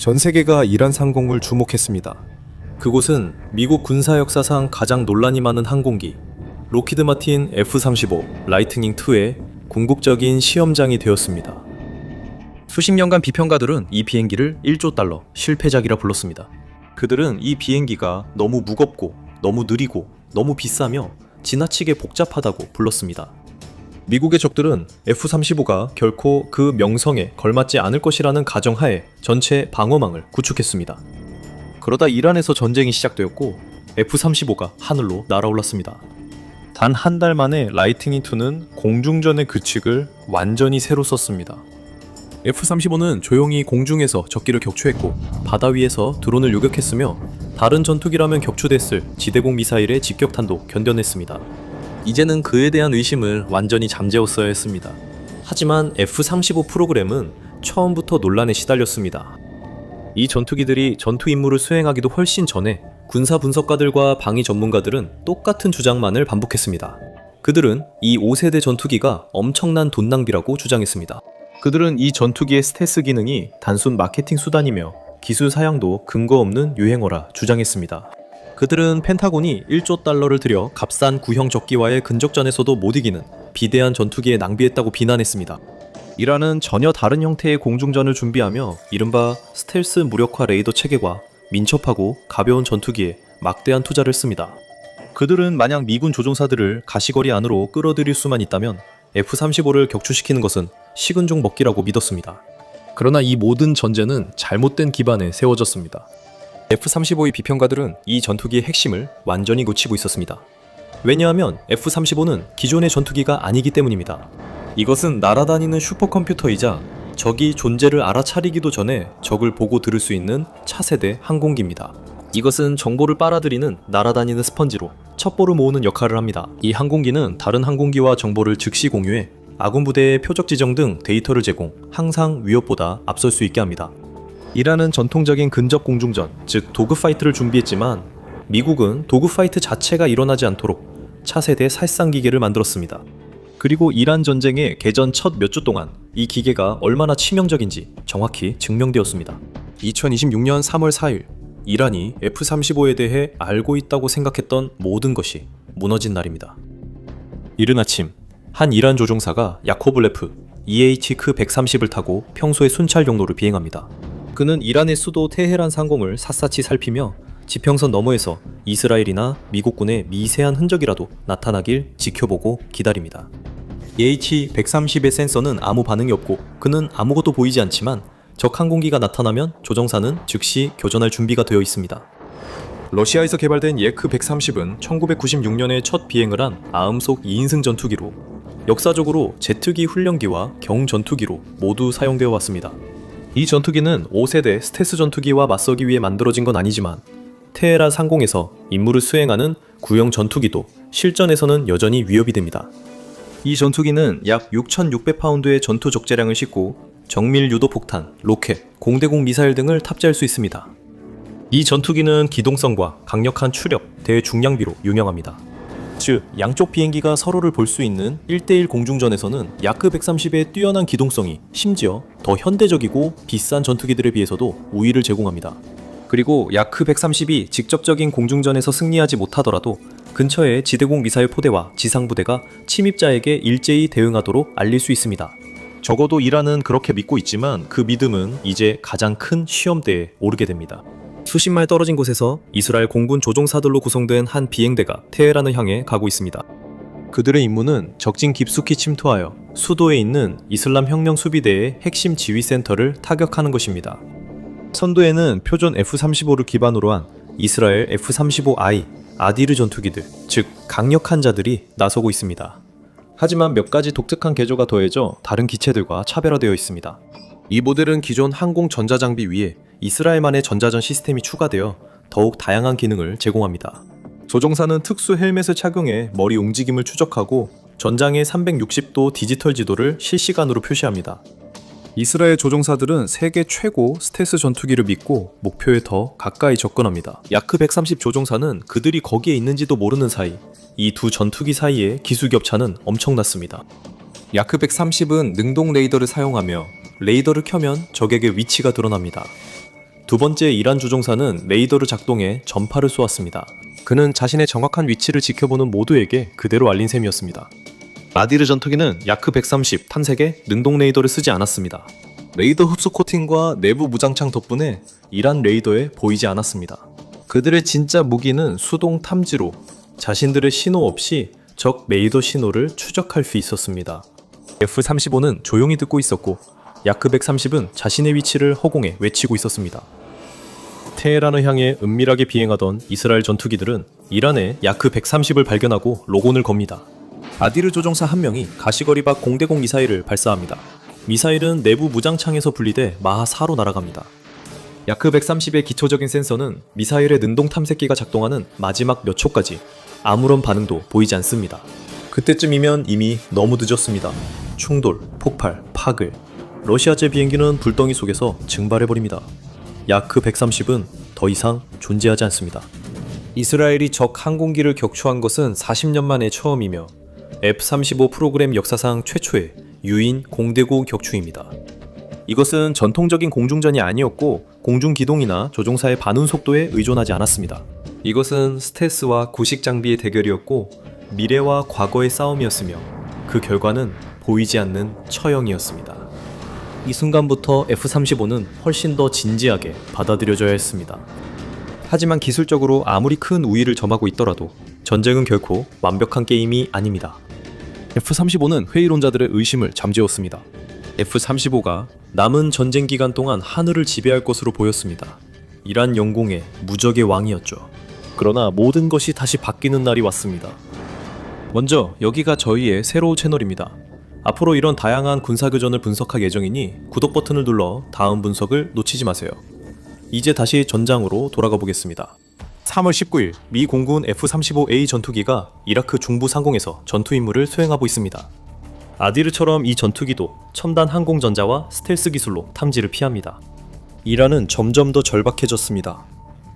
전 세계가 이란 상공을 주목했습니다. 그곳은 미국 군사 역사상 가장 논란이 많은 항공기 로키드 마틴 F-35 라이트닝2의 궁극적인 시험장이 되었습니다. 수십 년간 비평가들은 이 비행기를 1조 달러 실패작이라 불렀습니다. 그들은 이 비행기가 너무 무겁고 너무 느리고 너무 비싸며 지나치게 복잡하다고 불렀습니다. 미국의 적들은 F-35가 결코 그 명성에 걸맞지 않을 것이라는 가정하에 전체 방어망을 구축했습니다. 그러다 이란에서 전쟁이 시작되었고 F-35가 하늘로 날아올랐습니다. 단 한 달 만에 라이트닝2는 공중전의 규칙을 완전히 새로 썼습니다. F-35는 조용히 공중에서 적기를 격추했고 바다 위에서 드론을 요격했으며 다른 전투기라면 격추됐을 지대공 미사일의 직격탄도 견뎌냈습니다. 이제는 그에 대한 의심을 완전히 잠재웠어야 했습니다. 하지만 F-35 프로그램은 처음부터 논란에 시달렸습니다. 이 전투기들이 전투 임무를 수행하기도 훨씬 전에 군사 분석가들과 방위 전문가들은 똑같은 주장만을 반복했습니다. 그들은 이 5세대 전투기가 엄청난 돈 낭비라고 주장했습니다. 그들은 이 전투기의 스텔스 기능이 단순 마케팅 수단이며 기술 사양도 근거 없는 유행어라 주장했습니다. 그들은 펜타곤이 1조 달러를 들여 값싼 구형 적기와의 근접전에서도 못 이기는 비대한 전투기에 낭비했다고 비난했습니다. 이란은 전혀 다른 형태의 공중전을 준비하며 이른바 스텔스 무력화 레이더 체계와 민첩하고 가벼운 전투기에 막대한 투자를 했습니다. 그들은 만약 미군 조종사들을 가시거리 안으로 끌어들일 수만 있다면 F-35를 격추시키는 것은 식은 죽 먹기라고 믿었습니다. 그러나 이 모든 전제는 잘못된 기반에 세워졌습니다. F-35의 비평가들은 이 전투기의 핵심을 완전히 놓치고 있었습니다. 왜냐하면 F-35는 기존의 전투기가 아니기 때문입니다. 이것은 날아다니는 슈퍼컴퓨터이자 적이 존재를 알아차리기도 전에 적을 보고 들을 수 있는 차세대 항공기입니다. 이것은 정보를 빨아들이는 날아다니는 스펀지로 첩보를 모으는 역할을 합니다. 이 항공기는 다른 항공기와 정보를 즉시 공유해 아군 부대의 표적 지정 등 데이터를 제공, 항상 위협보다 앞설 수 있게 합니다. 이란은 전통적인 근접 공중전, 즉 도그파이트를 준비했지만 미국은 도그파이트 자체가 일어나지 않도록 차세대 살상기계를 만들었습니다. 그리고 이란 전쟁의 개전 첫 몇 주 동안 이 기계가 얼마나 치명적인지 정확히 증명되었습니다. 2026년 3월 4일 이란이 F-35에 대해 알고 있다고 생각했던 모든 것이 무너진 날입니다. 이른 아침 한 이란 조종사가 야코블레프 EH크-130을 타고 평소의 순찰 경로를 비행합니다. 그는 이란의 수도 테헤란 상공을 샅샅이 살피며 지평선 너머에서 이스라엘이나 미국군의 미세한 흔적이라도 나타나길 지켜보고 기다립니다. EH-130의 센서는 아무 반응이 없고 그는 아무것도 보이지 않지만 적 항공기가 나타나면 조종사는 즉시 교전할 준비가 되어 있습니다. 러시아에서 개발된 예크-130은 1996년에 첫 비행을 한 아음속 2인승 전투기로 역사적으로 제트기 훈련기와 경전투기로 모두 사용되어 왔습니다. 이 전투기는 5세대 스텔스 전투기와 맞서기 위해 만들어진 건 아니지만 테헤란 상공에서 임무를 수행하는 구형 전투기도 실전에서는 여전히 위협이 됩니다. 이 전투기는 약 6,600파운드의 전투 적재량을 싣고 정밀 유도 폭탄, 로켓, 공대공 미사일 등을 탑재할 수 있습니다. 이 전투기는 기동성과 강력한 추력, 대중량비로 유명합니다. 즉, 양쪽 비행기가 서로를 볼 수 있는 1대1 공중전에서는 야크-130의 뛰어난 기동성이 심지어 더 현대적이고 비싼 전투기들에 비해서도 우위를 제공합니다. 그리고 야크-130이 직접적인 공중전에서 승리하지 못하더라도 근처의 지대공 미사일 포대와 지상부대가 침입자에게 일제히 대응하도록 알릴 수 있습니다. 적어도 이란은 그렇게 믿고 있지만 그 믿음은 이제 가장 큰 시험대에 오르게 됩니다. 수십 마일 떨어진 곳에서 이스라엘 공군 조종사들로 구성된 한 비행대가 테헤란을 향해 가고 있습니다. 그들의 임무는 적진 깊숙이 침투하여 수도에 있는 이슬람 혁명 수비대의 핵심 지휘센터를 타격하는 것입니다. 선두에는 표준 F-35를 기반으로 한 이스라엘 F-35I 아디르 전투기들, 즉 강력한 자들이 나서고 있습니다. 하지만 몇 가지 독특한 개조가 더해져 다른 기체들과 차별화되어 있습니다. 이 모델은 기존 항공 전자장비 위에 이스라엘만의 전자전 시스템이 추가되어 더욱 다양한 기능을 제공합니다. 조종사는 특수 헬멧을 착용해 머리 움직임을 추적하고 전장의 360도 디지털 지도를 실시간으로 표시합니다. 이스라엘 조종사들은 세계 최고 스텔스 전투기를 믿고 목표에 더 가까이 접근합니다. 야크-130 조종사는 그들이 거기에 있는지도 모르는 사이 이 두 전투기 사이의 기술 격차는 엄청났습니다. 야크-130은 능동 레이더를 사용하며 레이더를 켜면 적에게 위치가 드러납니다. 두 번째 이란 조종사는 레이더를 작동해 전파를 쏘았습니다. 그는 자신의 정확한 위치를 지켜보는 모두에게 그대로 알린 셈이었습니다. 아디르 전투기는 야크 130 탄색의 능동 레이더를 쓰지 않았습니다. 레이더 흡수 코팅과 내부 무장창 덕분에 이란 레이더에 보이지 않았습니다. 그들의 진짜 무기는 수동 탐지로 자신들의 신호 없이 적 레이더 신호를 추적할 수 있었습니다. F-35는 조용히 듣고 있었고 야크 130은 자신의 위치를 허공에 외치고 있었습니다. 테헤란을 향해 은밀하게 비행하던 이스라엘 전투기들은 이란의 야크 130을 발견하고 로곤을 겁니다. 아디르 조종사 한 명이 가시거리 밖 공대공 미사일을 발사합니다. 미사일은 내부 무장창에서 분리돼 마하 4로 날아갑니다. 야크 130의 기초적인 센서는 미사일의 능동 탐색기가 작동하는 마지막 몇 초까지 아무런 반응도 보이지 않습니다. 그때쯤이면 이미 너무 늦었습니다. 충돌, 폭발, 파괴. 러시아제 비행기는 불덩이 속에서 증발해버립니다. 야크 130은 더 이상 존재하지 않습니다. 이스라엘이 적 항공기를 격추한 것은 40년 만에 처음이며 F-35 프로그램 역사상 최초의 유인 공대공 격추입니다. 이것은 전통적인 공중전이 아니었고 공중기동이나 조종사의 반응 속도에 의존하지 않았습니다. 이것은 스텔스와 구식 장비의 대결이었고 미래와 과거의 싸움이었으며 그 결과는 보이지 않는 처형이었습니다. 이 순간부터 F-35는 훨씬 더 진지하게 받아들여져야 했습니다. 하지만 기술적으로 아무리 큰 우위를 점하고 있더라도 전쟁은 결코 완벽한 게임이 아닙니다. F-35는 회의론자들의 의심을 잠재웠습니다. F-35가 남은 전쟁 기간 동안 하늘을 지배할 것으로 보였습니다. 이란 영공의 무적의 왕이었죠. 그러나 모든 것이 다시 바뀌는 날이 왔습니다. 먼저 여기가 저희의 새로운 채널입니다. 앞으로 이런 다양한 군사교전을 분석할 예정이니 구독 버튼을 눌러 다음 분석을 놓치지 마세요. 이제 다시 전장으로 돌아가 보겠습니다. 3월 19일 미 공군 F-35A 전투기가 이라크 중부 상공에서 전투 임무를 수행하고 있습니다. 아디르처럼 이 전투기도 첨단 항공전자와 스텔스 기술로 탐지를 피합니다. 이란은 점점 더 절박해졌습니다.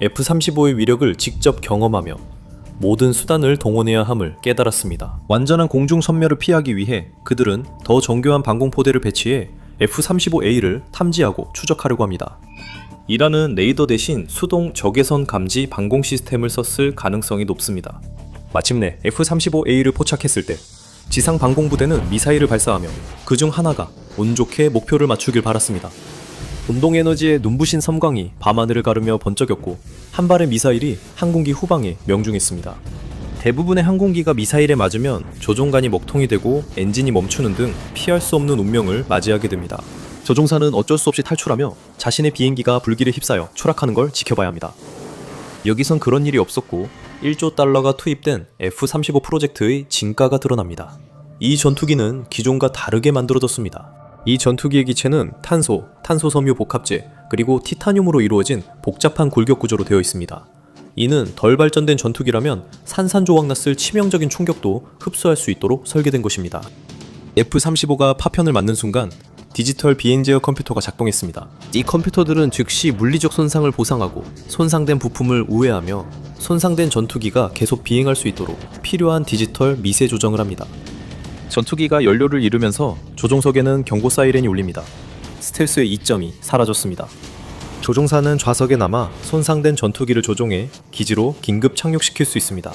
F-35의 위력을 직접 경험하며 모든 수단을 동원해야 함을 깨달았습니다. 완전한 공중 섬멸을 피하기 위해 그들은 더 정교한 방공포대를 배치해 F-35A를 탐지하고 추적하려고 합니다. 이란은 레이더 대신 수동 적외선 감지 방공 시스템을 썼을 가능성이 높습니다. 마침내 F-35A를 포착했을 때 지상 방공부대는 미사일을 발사하며 그중 하나가 운 좋게 목표를 맞추길 바랐습니다. 운동에너지의 눈부신 섬광이 밤하늘을 가르며 번쩍였고 한 발의 미사일이 항공기 후방에 명중했습니다. 대부분의 항공기가 미사일에 맞으면 조종관이 먹통이 되고 엔진이 멈추는 등 피할 수 없는 운명을 맞이하게 됩니다. 조종사는 어쩔 수 없이 탈출하며 자신의 비행기가 불길에 휩싸여 추락하는 걸 지켜봐야 합니다. 여기선 그런 일이 없었고 1조 달러가 투입된 F-35 프로젝트의 진가가 드러납니다. 이 전투기는 기존과 다르게 만들어졌습니다. 이 전투기의 기체는 탄소, 탄소섬유 복합재, 그리고 티타늄으로 이루어진 복잡한 골격 구조로 되어 있습니다. 이는 덜 발전된 전투기라면 산산조각 났을 치명적인 충격도 흡수할 수 있도록 설계된 것입니다. F-35가 파편을 맞는 순간 디지털 비행제어 컴퓨터가 작동했습니다. 이 컴퓨터들은 즉시 물리적 손상을 보상하고 손상된 부품을 우회하며 손상된 전투기가 계속 비행할 수 있도록 필요한 디지털 미세 조정을 합니다. 전투기가 연료를 잃으면서 조종석에는 경고 사이렌이 울립니다. 스텔스의 이점이 사라졌습니다. 조종사는 좌석에 남아 손상된 전투기를 조종해 기지로 긴급 착륙시킬 수 있습니다.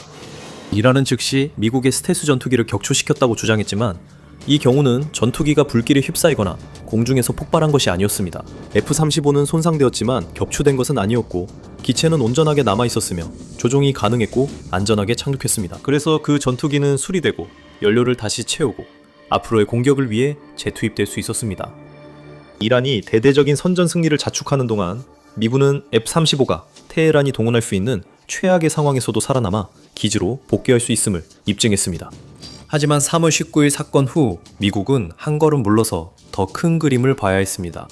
이란은 즉시 미국의 스텔스 전투기를 격추시켰다고 주장했지만 이 경우는 전투기가 불길에 휩싸이거나 공중에서 폭발한 것이 아니었습니다. F-35는 손상되었지만 격추된 것은 아니었고 기체는 온전하게 남아있었으며 조종이 가능했고 안전하게 착륙했습니다. 그래서 그 전투기는 수리되고 연료를 다시 채우고 앞으로의 공격을 위해 재투입될 수 있었습니다. 이란이 대대적인 선전 승리를 자축하는 동안 미군은 F-35가 테헤란이 동원할 수 있는 최악의 상황에서도 살아남아 기지로 복귀할 수 있음을 입증했습니다. 하지만 3월 19일 사건 후 미국은 한 걸음 물러서 더 큰 그림을 봐야 했습니다.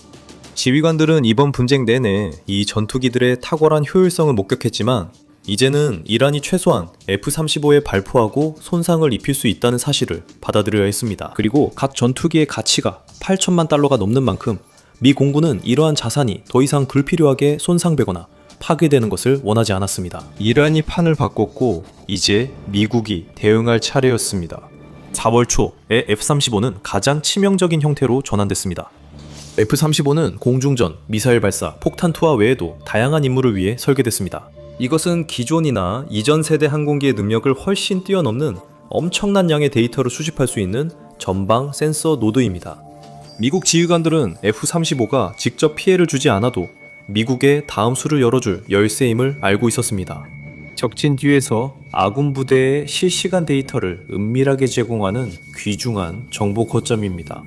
지휘관들은 이번 분쟁 내내 이 전투기들의 탁월한 효율성을 목격했지만 이제는 이란이 최소한 F-35에 발포하고 손상을 입힐 수 있다는 사실을 받아들여야 했습니다. 그리고 각 전투기의 가치가 8천만 달러가 넘는 만큼 미 공군은 이러한 자산이 더 이상 불필요하게 손상되거나 파괴되는 것을 원하지 않았습니다. 이란이 판을 바꿨고 이제 미국이 대응할 차례였습니다. 4월 초에 F-35는 가장 치명적인 형태로 전환됐습니다. F-35는 공중전, 미사일 발사, 폭탄 투하 외에도 다양한 임무를 위해 설계됐습니다. 이것은 기존이나 이전 세대 항공기의 능력을 훨씬 뛰어넘는 엄청난 양의 데이터를 수집할 수 있는 전방 센서 노드입니다. 미국 지휘관들은 F-35가 직접 피해를 주지 않아도 미국의 다음 수를 열어줄 열쇠임을 알고 있었습니다. 적진 뒤에서 아군 부대의 실시간 데이터를 은밀하게 제공하는 귀중한 정보 거점입니다.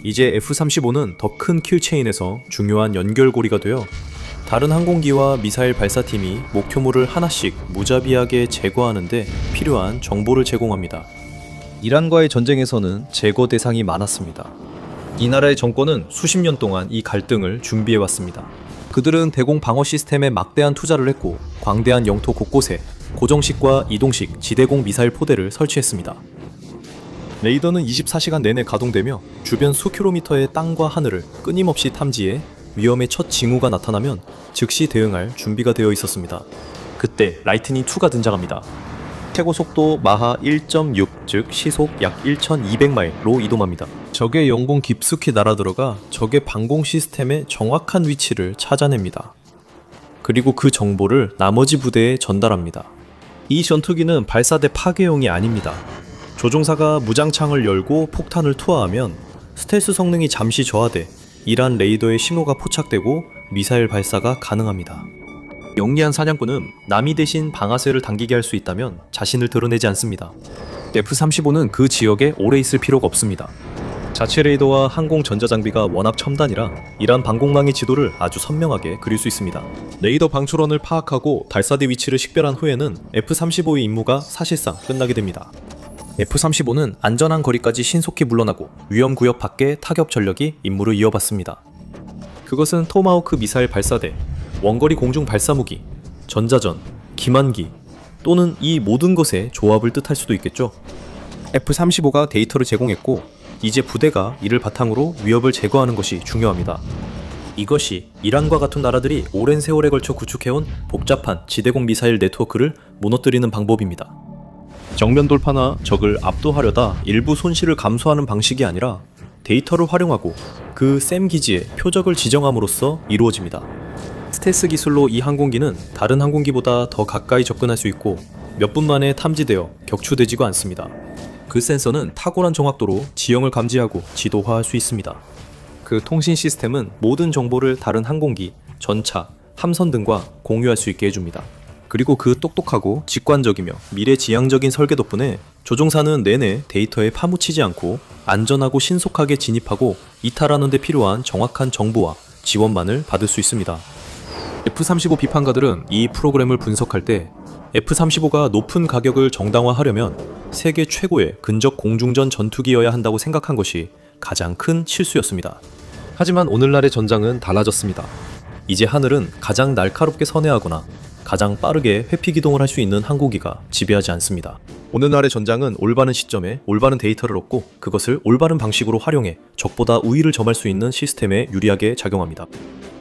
이제 F-35는 더 큰 킬체인에서 중요한 연결고리가 되어 다른 항공기와 미사일 발사팀이 목표물을 하나씩 무자비하게 제거하는데 필요한 정보를 제공합니다. 이란과의 전쟁에서는 제거 대상이 많았습니다. 이 나라의 정권은 수십 년 동안 이 갈등을 준비해왔습니다. 그들은 대공 방어 시스템에 막대한 투자를 했고 광대한 영토 곳곳에 고정식과 이동식 지대공 미사일 포대를 설치했습니다. 레이더는 24시간 내내 가동되며 주변 수킬로미터의 땅과 하늘을 끊임없이 탐지해 위험의 첫 징후가 나타나면 즉시 대응할 준비가 되어 있었습니다. 그때 라이트닝2가 등장합니다. 최고 속도 마하 1.6, 즉 시속 약 1200마일로 이동합니다. 적의 영공 깊숙이 날아들어가 적의 방공 시스템의 정확한 위치를 찾아냅니다. 그리고 그 정보를 나머지 부대에 전달합니다. 이 전투기는 발사대 파괴용이 아닙니다. 조종사가 무장창을 열고 폭탄을 투하하면 스텔스 성능이 잠시 저하돼 이란 레이더의 신호가 포착되고 미사일 발사가 가능합니다. 영리한 사냥꾼은 남이 대신 방아쇠를 당기게 할 수 있다면 자신을 드러내지 않습니다. F-35는 그 지역에 오래 있을 필요가 없습니다. 자체 레이더와 항공 전자장비가 워낙 첨단이라 이란 방공망의 지도를 아주 선명하게 그릴 수 있습니다. 레이더 방출원을 파악하고 발사대 위치를 식별한 후에는 F-35의 임무가 사실상 끝나게 됩니다. F-35는 안전한 거리까지 신속히 물러나고 위험구역 밖의 타격 전력이 임무를 이어받습니다. 그것은 토마호크 미사일 발사대, 원거리 공중 발사무기, 전자전, 기만기 또는 이 모든 것의 조합을 뜻할 수도 있겠죠. F-35가 데이터를 제공했고 이제 부대가 이를 바탕으로 위협을 제거하는 것이 중요합니다. 이것이 이란과 같은 나라들이 오랜 세월에 걸쳐 구축해온 복잡한 지대공 미사일 네트워크를 무너뜨리는 방법입니다. 정면 돌파나 적을 압도하려다 일부 손실을 감수하는 방식이 아니라 데이터를 활용하고 그 샘 기지에 표적을 지정함으로써 이루어집니다. 스텔스 기술로 이 항공기는 다른 항공기보다 더 가까이 접근할 수 있고 몇 분 만에 탐지되어 격추되지가 않습니다. 그 센서는 탁월한 정확도로 지형을 감지하고 지도화할 수 있습니다. 그 통신 시스템은 모든 정보를 다른 항공기, 전차, 함선 등과 공유할 수 있게 해줍니다. 그리고 그 똑똑하고 직관적이며 미래지향적인 설계 덕분에 조종사는 내내 데이터에 파묻히지 않고 안전하고 신속하게 진입하고 이탈하는 데 필요한 정확한 정보와 지원만을 받을 수 있습니다. F-35 비판가들은 이 프로그램을 분석할 때 F-35가 높은 가격을 정당화하려면 세계 최고의 근접 공중전 전투기여야 한다고 생각한 것이 가장 큰 실수였습니다. 하지만 오늘날의 전장은 달라졌습니다. 이제 하늘은 가장 날카롭게 선회하거나 가장 빠르게 회피 기동을 할 수 있는 항공기가 지배하지 않습니다. 오늘날의 전장은 올바른 시점에 올바른 데이터를 얻고 그것을 올바른 방식으로 활용해 적보다 우위를 점할 수 있는 시스템에 유리하게 작용합니다.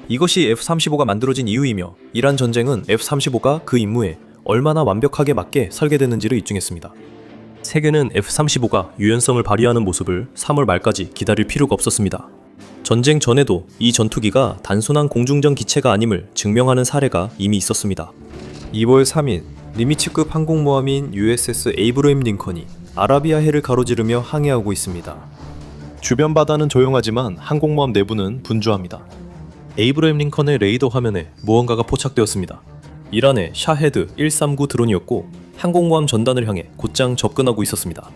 이것이 F-35가 만들어진 이유이며 이란 전쟁은 F-35가 그 임무에 얼마나 완벽하게 맞게 설계됐는지를 입증했습니다. 세계는 F-35가 유연성을 발휘하는 모습을 3월 말까지 기다릴 필요가 없었습니다. 전쟁 전에도 이 전투기가 단순한 공중전 기체가 아님을 증명하는 사례가 이미 있었습니다. 2월 3일 니미츠급 항공모함인 USS 에이브러임 링컨이 아라비아해를 가로지르며 항해하고 있습니다. 주변 바다는 조용하지만 항공모함 내부는 분주합니다. 에이브러임 링컨의 레이더 화면에 무언가가 포착되었습니다. 이란의 샤헤드 139 드론이었고 항공모함 전단을 향해 곧장 접근하고 있었습니다.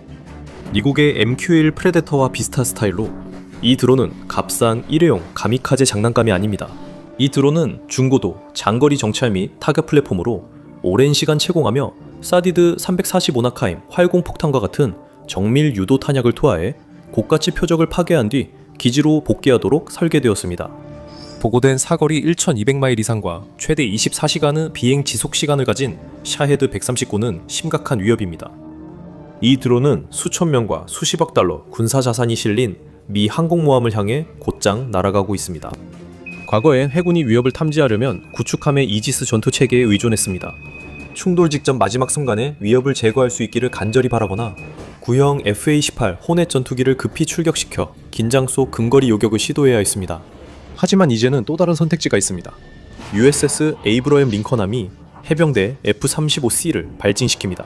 미국의 MQ-1 프레데터와 비슷한 스타일로 이 드론은 값싼 일회용 가미카제 장난감이 아닙니다. 이 드론은 중고도, 장거리 정찰 및 타격 플랫폼으로 오랜 시간 채공하며 사디드 345나카임 활공폭탄과 같은 정밀 유도 탄약을 투하해 고가치 표적을 파괴한 뒤 기지로 복귀하도록 설계되었습니다. 보고된 사거리 1200마일 이상과 최대 24시간의 비행 지속 시간을 가진 샤헤드 139는 심각한 위협입니다. 이 드론은 수천 명과 수십억 달러 군사 자산이 실린 미 항공모함을 향해 곧장 날아가고 있습니다. 과거엔 해군이 위협을 탐지하려면 구축함의 이지스 전투체계에 의존했습니다. 충돌 직전 마지막 순간에 위협을 제거할 수 있기를 간절히 바라거나 구형 FA-18 호넷 전투기를 급히 출격시켜 긴장 속 근거리 요격을 시도해야 했습니다. 하지만 이제는 또 다른 선택지가 있습니다. USS 에이브러햄 링컨함이 해병대 F-35C를 발진시킵니다.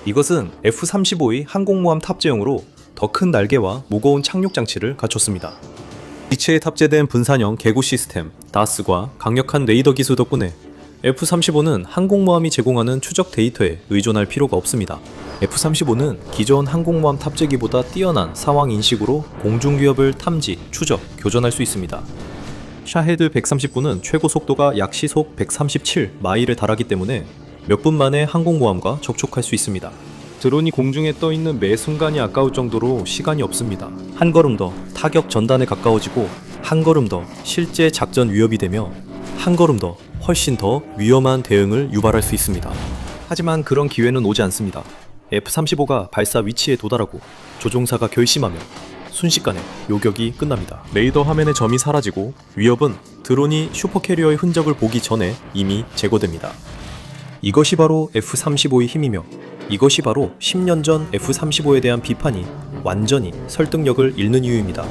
이것은 F-35의 항공모함 탑재용으로 더 큰 날개와 무거운 착륙 장치를 갖췄습니다. 기체에 탑재된 분산형 개구 시스템 DAS과 강력한 레이더 기술 덕분에 F-35는 항공모함이 제공하는 추적 데이터에 의존할 필요가 없습니다. F-35는 기존 항공모함 탑재기보다 뛰어난 상황 인식으로 공중 위협을 탐지, 추적, 교전할 수 있습니다. 샤헤드 130구는 최고 속도가 약 시속 137마일에 달하기 때문에 몇 분 만에 항공모함과 접촉할 수 있습니다. 드론이 공중에 떠 있는 매 순간이 아까울 정도로 시간이 없습니다. 한 걸음 더 타격 전단에 가까워지고 한 걸음 더 실제 작전 위협이 되며 한 걸음 더 훨씬 더 위험한 대응을 유발할 수 있습니다. 하지만 그런 기회는 오지 않습니다. F-35가 발사 위치에 도달하고 조종사가 결심하며 순식간에 요격이 끝납니다. 레이더 화면의 점이 사라지고 위협은 드론이 슈퍼캐리어의 흔적을 보기 전에 이미 제거됩니다. 이것이 바로 F-35의 힘이며 이것이 바로 10년 전 F-35에 대한 비판이 완전히 설득력을 잃는 이유입니다.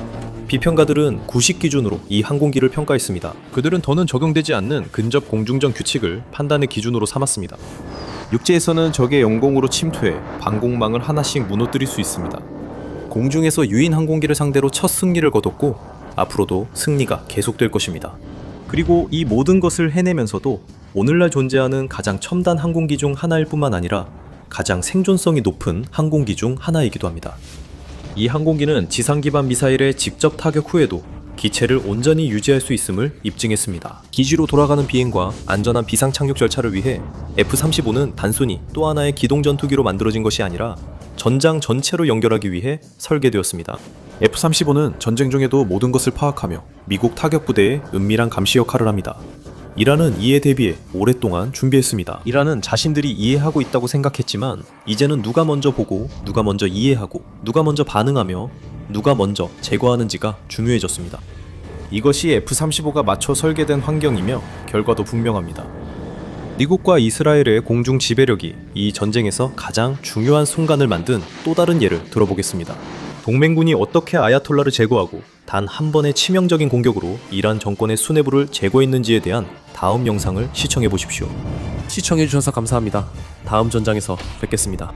비평가들은 구식 기준으로 이 항공기를 평가했습니다. 그들은 더는 적용되지 않는 근접 공중전 규칙을 판단의 기준으로 삼았습니다. 육지에서는 적의 영공으로 침투해 방공망을 하나씩 무너뜨릴 수 있습니다. 공중에서 유인 항공기를 상대로 첫 승리를 거뒀고 앞으로도 승리가 계속될 것입니다. 그리고 이 모든 것을 해내면서도 오늘날 존재하는 가장 첨단 항공기 중 하나일 뿐만 아니라 가장 생존성이 높은 항공기 중 하나이기도 합니다. 이 항공기는 지상 기반 미사일의 직접 타격 후에도 기체를 온전히 유지할 수 있음을 입증했습니다. 기지로 돌아가는 비행과 안전한 비상 착륙 절차를 위해 F-35는 단순히 또 하나의 기동 전투기로 만들어진 것이 아니라 전장 전체로 연결하기 위해 설계되었습니다. F-35는 전쟁 중에도 모든 것을 파악하며 미국 타격 부대의 은밀한 감시 역할을 합니다. 이란은 이에 대비해 오랫동안 준비했습니다. 이란은 자신들이 이해하고 있다고 생각했지만 이제는 누가 먼저 보고 누가 먼저 이해하고 누가 먼저 반응하며 누가 먼저 제거하는지가 중요해졌습니다. 이것이 F-35가 맞춰 설계된 환경이며 결과도 분명합니다. 미국과 이스라엘의 공중 지배력이 이 전쟁에서 가장 중요한 순간을 만든 또 다른 예를 들어보겠습니다. 동맹군이 어떻게 아야톨라를 제거하고 단 한 번의 치명적인 공격으로 이란 정권의 수뇌부를 제거했는지에 대한 다음 영상을 시청해 보십시오. 시청해 주셔서 감사합니다. 다음 전장에서 뵙겠습니다.